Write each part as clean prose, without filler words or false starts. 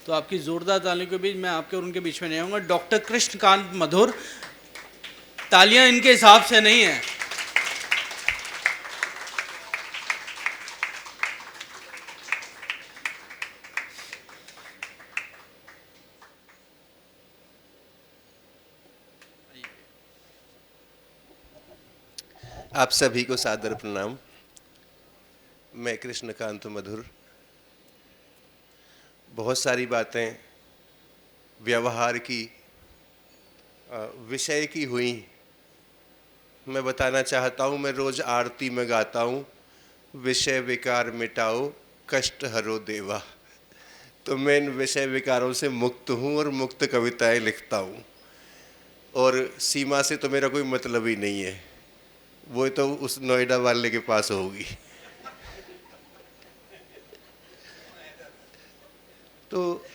तो आपकी जोरदार तालियों के बीच मैं आपके और उनके बीच में नहीं आऊँगा। डॉक्टर कृष्णकांत मधुर, तालियां इनके हिसाब से नहीं है। आप सभी को सादर प्रणाम। मैं कृष्णकांत मधुर। बहुत सारी बातें व्यवहार की, विषय की हुई। मैं बताना चाहता हूँ, मैं रोज आरती में गाता हूँ, विषय विकार मिटाओ कष्ट हरो देवा। तो मैं इन विषय विकारों से मुक्त हूँ और मुक्त कविताएं लिखता हूँ, और सीमा से तो मेरा कोई मतलब ही नहीं है। वो तो उस नोएडा वाले के पास होगी। तो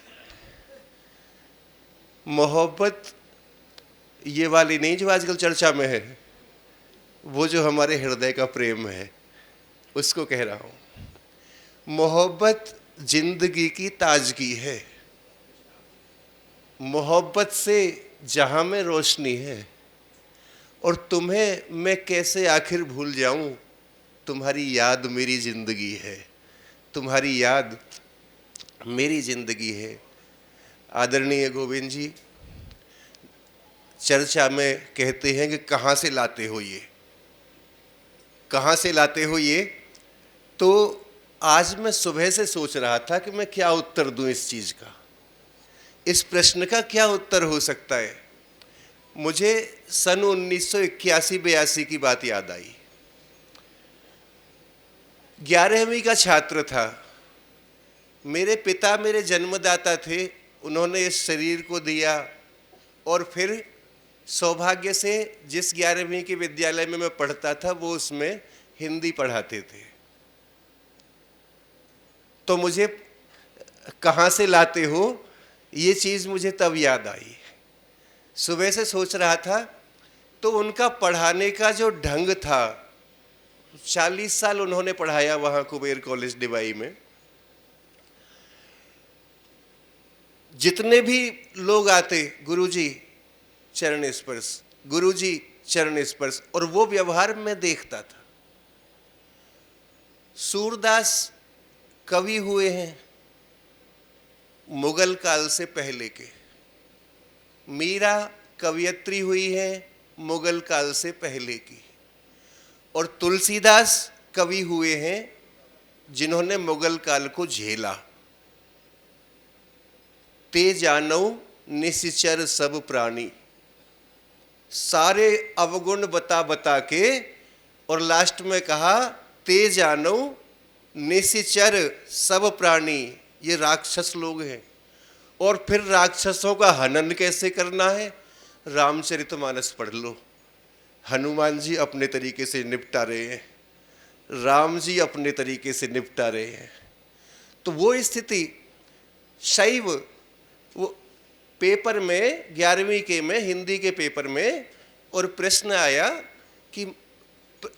मोहब्बत ये वाली नहीं जो आजकल चर्चा में है, वो जो हमारे हृदय का प्रेम है उसको कह रहा हूँ। मोहब्बत जिंदगी की ताजगी है। मोहब्बत से जहां में रोशनी है, और तुम्हें मैं कैसे आखिर भूल जाऊं, तुम्हारी याद मेरी जिंदगी है। तुम्हारी याद मेरी जिंदगी है। आदरणीय गोविंद जी चर्चा में कहते हैं कि कहाँ से लाते हो ये, कहाँ से लाते हो ये। तो आज मैं सुबह से सोच रहा था कि मैं क्या उत्तर दूं इस चीज का, इस प्रश्न का क्या उत्तर हो सकता है। मुझे सन 1981-82 की बात याद आई। 11वीं का छात्र था। मेरे पिता मेरे जन्मदाता थे, उन्होंने इस शरीर को दिया, और फिर सौभाग्य से जिस 11वीं के विद्यालय में मैं पढ़ता था वो उसमें हिंदी पढ़ाते थे। तो मुझे कहाँ से लाते हो ये चीज़ मुझे तब याद आई। सुबह से सोच रहा था, तो उनका पढ़ाने का जो ढंग था, 40 साल उन्होंने पढ़ाया वहाँ कुबेर कॉलेज डिवाई में। जितने भी लोग आते, गुरुजी चरण स्पर्श, गुरुजी चरण स्पर्श, और वो व्यवहार मैं देखता था। सूरदास कवि हुए हैं मुगल काल से पहले के, मीरा कवियत्री हुई है मुगल काल से पहले की, और तुलसीदास कवि हुए हैं जिन्होंने मुगल काल को झेला। ते जानौ निश्चर सब प्राणी, सारे अवगुण बता बता के, और लास्ट में कहा ते जानौ निश्चर सब प्राणी, ये राक्षस लोग हैं। और फिर राक्षसों का हनन कैसे करना है, रामचरितमानस पढ़ लो। हनुमान जी अपने तरीके से निपटा रहे हैं, राम जी अपने तरीके से निपटा रहे हैं। तो वो स्थिति शैव, वो पेपर में 11वीं के में हिंदी के पेपर में, और प्रश्न आया कि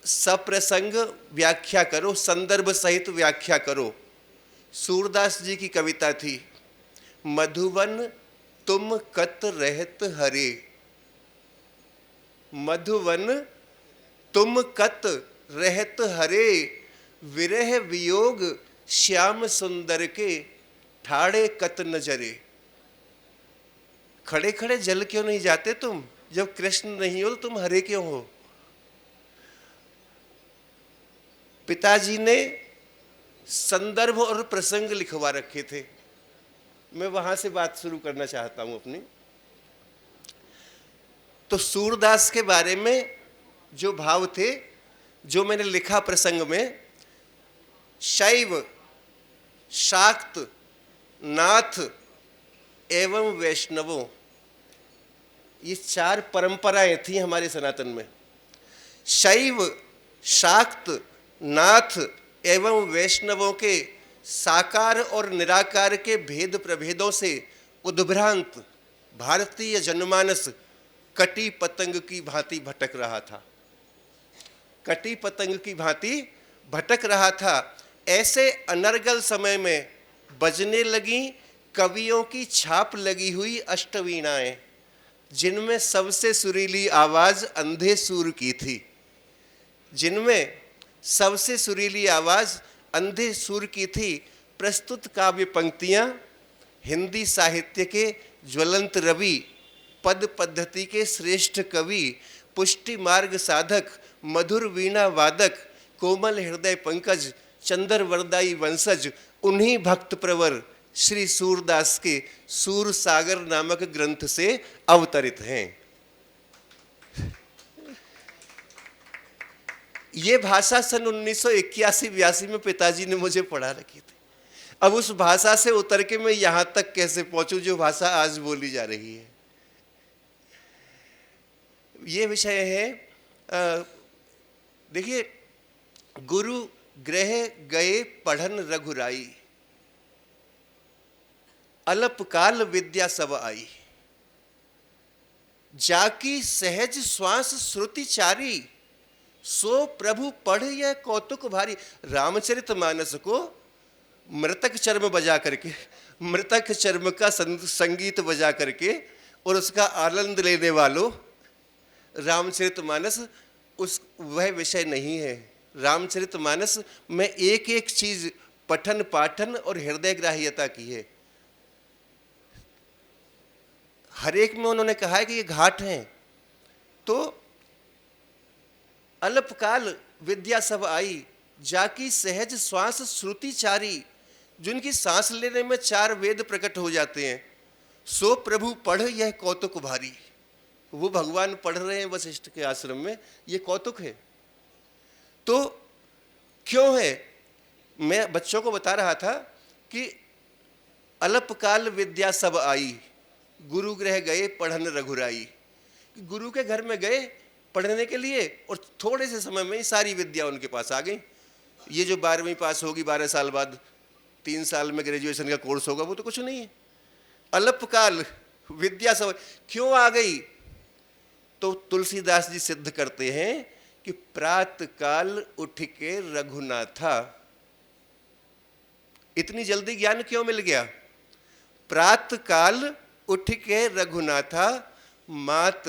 सप्रसंग व्याख्या करो, संदर्भ सहित व्याख्या करो। सूरदास जी की कविता थी, मधुवन तुम कत रहत हरे, मधुवन तुम कत रहत हरे, विरह वियोग श्याम सुंदर के, ठाड़े कत नजरे। खड़े खड़े जल क्यों नहीं जाते तुम, जब कृष्ण नहीं हो तो तुम हरे क्यों हो। पिताजी ने संदर्भ और प्रसंग लिखवा रखे थे। मैं वहां से बात शुरू करना चाहता हूं अपनी। तो सूरदास के बारे में जो भाव थे, जो मैंने लिखा प्रसंग में, शैव, शाक्त, नाथ एवं वैष्णवों, ये 4 परंपराएं थी हमारे सनातन में। शैव, शाक्त, नाथ एवं वैष्णवों के साकार और निराकार के भेद प्रभेदों से उद्भ्रांत भारतीय जनमानस कटी पतंग की भांति भटक रहा था। कटी पतंग की भांति भटक रहा था। ऐसे अनर्गल समय में बजने लगी कवियों की छाप लगी हुई अष्टवीणाएं, जिनमें सबसे सुरीली आवाज अंधे सूर की थी, जिनमें सबसे सुरीली आवाज अंधे सूर की थी, प्रस्तुत काव्य पंक्तियां हिंदी साहित्य के ज्वलंत रवि, पद पद्धति के श्रेष्ठ कवि, पुष्टि मार्ग साधक, मधुर वीणा वादक, कोमल हृदय पंकज, चंद्र वरदाई वंशज, उन्हीं भक्त प्रवर श्री सूरदास के सूर सागर नामक ग्रंथ से अवतरित हैं। ये भाषा सन 1981-82 में पिताजी ने मुझे पढ़ा रखी थी। अब उस भाषा से उतर के मैं यहां तक कैसे पहुंचूं जो भाषा आज बोली जा रही है। ये विषय है। देखिए, गुरु गृह गए पढ़न रघुराई, अल्पकाल विद्या सब आई, जाकी सहज श्वास श्रुति चारी, सो प्रभु पढ़ यह कौतुक भारी। रामचरितमानस को मृतक चर्म बजा करके, मृतक चर्म का संगीत बजा करके और उसका आनंद लेने वालों, रामचरितमानस उस वह विषय नहीं है। रामचरितमानस में एक एक चीज पठन पाठन और हृदय ग्राह्यता की है। हर एक में उन्होंने कहा है कि ये घाट हैं। तो अल्पकाल विद्या सब आई, जाकी सहज श्वास श्रुति चारी, जिनकी सांस लेने में 4 वेद प्रकट हो जाते हैं, सो प्रभु पढ़ यह कौतुक भारी। वो भगवान पढ़ रहे हैं वशिष्ठ के आश्रम में, ये कौतुक है। तो क्यों है? मैं बच्चों को बता रहा था कि अल्पकाल विद्या सब आई, गुरु गृह गए पढ़न रघुराई। गुरु के घर में गए पढ़ने के लिए और थोड़े से समय में ही सारी विद्या उनके पास आ गई। ये जो 12वीं पास होगी 12 साल बाद, 3 साल में ग्रेजुएशन का कोर्स होगा, वो तो कुछ नहीं है। अल्पकाल विद्या सब क्यों आ गई? तो तुलसीदास जी सिद्ध करते हैं कि प्रात काल उठ के रघुनाथा। इतनी जल्दी ज्ञान क्यों मिल गया? प्रात काल उठ के रघुनाथा, मात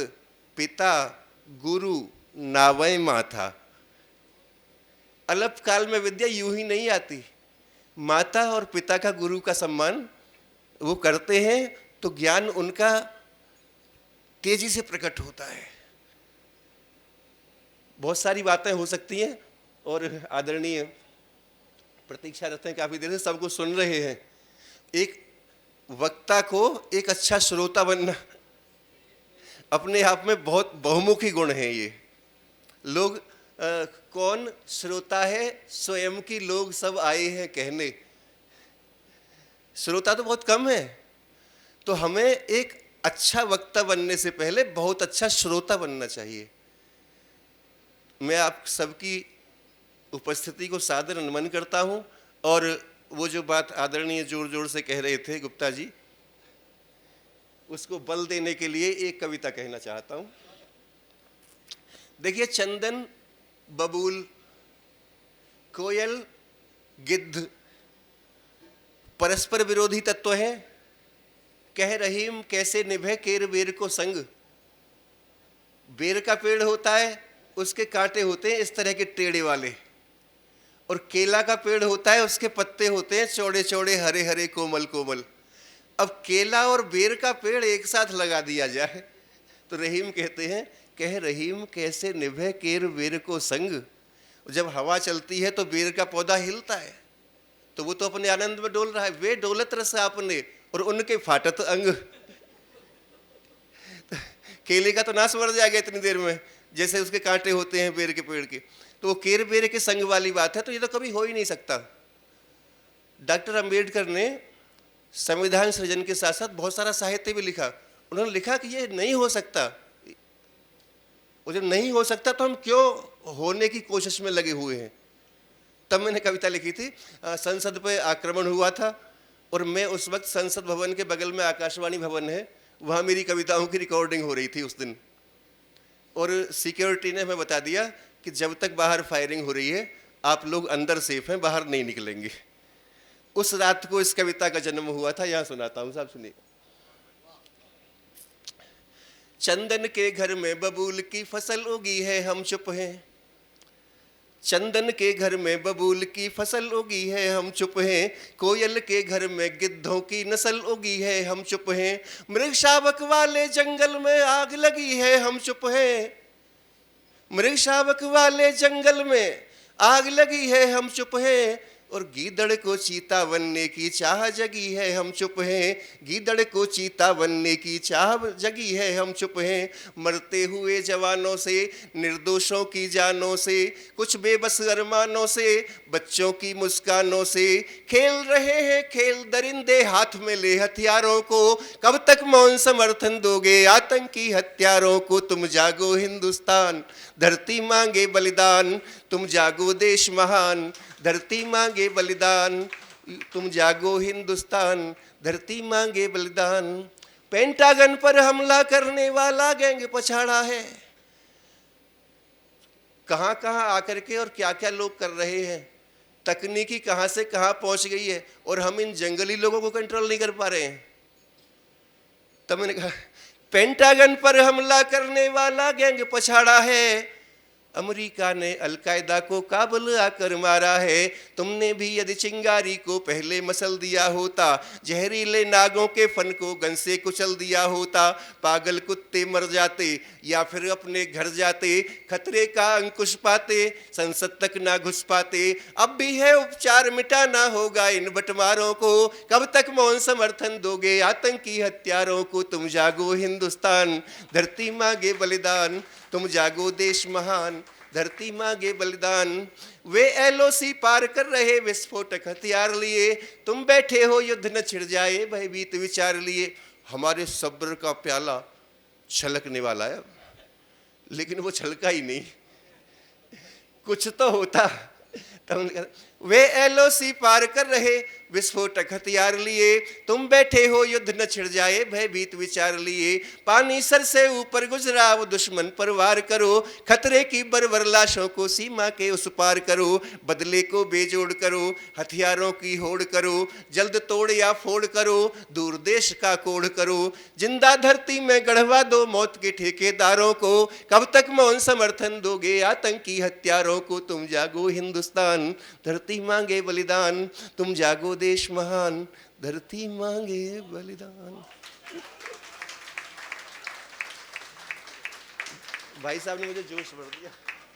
पिता गुरु नावय माथा। अल्पकाल में विद्या यूं ही नहीं आती। माता और पिता का, गुरु का सम्मान वो करते हैं तो ज्ञान उनका तेजी से प्रकट होता है। बहुत सारी बातें हो सकती हैं और आदरणीय प्रतीक्षा रहते हैं काफी देर से, सबको सुन रहे हैं। एक वक्ता को एक अच्छा श्रोता बनना अपने आप में बहुत बहुमुखी गुण है। ये लोग कौन श्रोता है, स्वयं की लोग सब आए हैं कहने। श्रोता तो बहुत कम है। तो हमें एक अच्छा वक्ता बनने से पहले बहुत अच्छा श्रोता बनना चाहिए। मैं आप सबकी उपस्थिति को सादर नमन करता हूं। और वो जो बात आदरणीय जोर जोर से कह रहे थे गुप्ता जी, उसको बल देने के लिए एक कविता कहना चाहता हूं। देखिए, चंदन बबूल कोयल गिद्ध परस्पर विरोधी तत्व हैं। कह रहीम कैसे निभे केर बेर को संग। बेर का पेड़ होता है, उसके कांटे होते हैं इस तरह के टेढ़े वाले, और केला का पेड़ होता है, उसके पत्ते होते हैं चौड़े चौड़े हरे हरे कोमल कोमल। अब केला और बेर का पेड़ एक साथ लगा दिया जाए तो रहीम कहते हैं, कह रहीम कैसे निभे केर बेर को संग। जब हवा चलती है तो बेर का पौधा हिलता है, तो वो तो अपने आनंद में डोल रहा है। वे डोलत रस आपने और उनके फाटत अंग। केले का तो नाश मर जाएगा इतनी देर में, जैसे उसके कांटे होते हैं बेर के पेड़ के। तो वो केर बेर के संग वाली बात है। तो ये तो कभी हो ही नहीं सकता। डॉक्टर अंबेडकर ने संविधान सृजन के साथ साथ बहुत सारा साहित्य भी लिखा। उन्होंने लिखा कि ये नहीं हो सकता, और जब नहीं हो सकता तो हम क्यों होने की कोशिश में लगे हुए हैं। तब मैंने कविता लिखी थी। संसद पे आक्रमण हुआ था और मैं उस वक्त संसद भवन के बगल में आकाशवाणी भवन है, वहाँ मेरी कविताओं की रिकॉर्डिंग हो रही थी उस दिन। और सिक्योरिटी ने हमें बता दिया कि जब तक बाहर फायरिंग हो रही है आप लोग अंदर सेफ हैं, बाहर नहीं निकलेंगे। उस रात को इस कविता का जन्म हुआ था। यहां सुनाता हूं, साहब सुनिए। चंदन के घर में बबूल की फसल उगी है, हम चुप हैं। चंदन के घर में बबूल की फसल उगी है, हम चुप हैं। कोयल के घर में गिद्धों की नस्ल उगी है, हम चुप हैं। मृग शावक वाले जंगल में आग लगी है, हम चुप हैं। मृग शावक वाले जंगल में आग लगी है, हम चुप हैं। और गीदड़ को चीता बनने की चाह जगी है, हम चुप हैं। गीदड़ को चीता बनने की चाह जगी है, हम चुप हैं। मरते हुए जवानों से, निर्दोषों की जानों से, कुछ बेबस अरमानों से, बच्चों की मुस्कानों से खेल रहे हैं खेल दरिंदे हाथ में ले हथियारों को। कब तक मौन समर्थन दोगे आतंकी हत्यारों को? तुम जागो हिंदुस्तान, धरती मांगे बलिदान। तुम जागो देश महान, धरती मांगे बलिदान। तुम जागो हिंदुस्तान, धरती मांगे बलिदान। पेंटागन पर हमला करने वाला गैंग पछाड़ा है। कहां कहां आकर के और क्या क्या लोग कर रहे हैं। तकनीकी कहां से कहां पहुंच गई है और हम इन जंगली लोगों को कंट्रोल नहीं कर पा रहे हैं। तब मैंने कहा पेंटागन पर हमला करने वाला गैंग पछाड़ा है। अमेरिका ने अलकायदा को काबुल आकर मारा है। तुमने भी यदि चिंगारी को पहले मसल दिया होता, जहरीले नागों के फन को गन से कुचल दिया होता, पागल कुत्ते मर जाते या फिर अपने घर जाते, खतरे का अंकुश पाते, संसद तक ना घुस पाते। अब भी है उपचार, मिटाना होगा इन बटमारों को। कब तक मौन समर्थन दोगे आतंकी हत्यारों को? तुम जागो हिंदुस्तान, धरती मांगे बलिदान। तुम जागो देश महान, धरती मांगे बलिदान। वे एलओसी पार कर रहे विस्फोटक हथियार लिए, तुम बैठे हो युद्ध न छिड़ जाए भयभीत विचार लिए। हमारे सब्र का प्याला छलकने वाला है, लेकिन वो छलका ही नहीं, कुछ तो होता। तब वे एलओसी पार कर रहे विस्फोटक हथियार लिए, तुम बैठे हो युद्ध न छिड़ जाए भयभीत विचार लिए। पानी सर से ऊपर गुजरा वो दुश्मन पर वार करो, खतरे की बरबर लाशों को सीमा के उस पार करो। बदले को बेजोड़ करो, हथियारों की होड़ करो, जल्द तोड़ या फोड़ करो, दूर देश का कोड़ करो। जिंदा धरती में गढ़वा दो मौत के ठेकेदारों को। कब तक मौन समर्थन दोगे आतंकी हत्यारों को? तुम जागो हिंदुस्तान, धरती मांगे बलिदान। तुम जागो देश महान, धरती मांगे बलिदान। भाई साहब ने मुझे जोश भर दिया।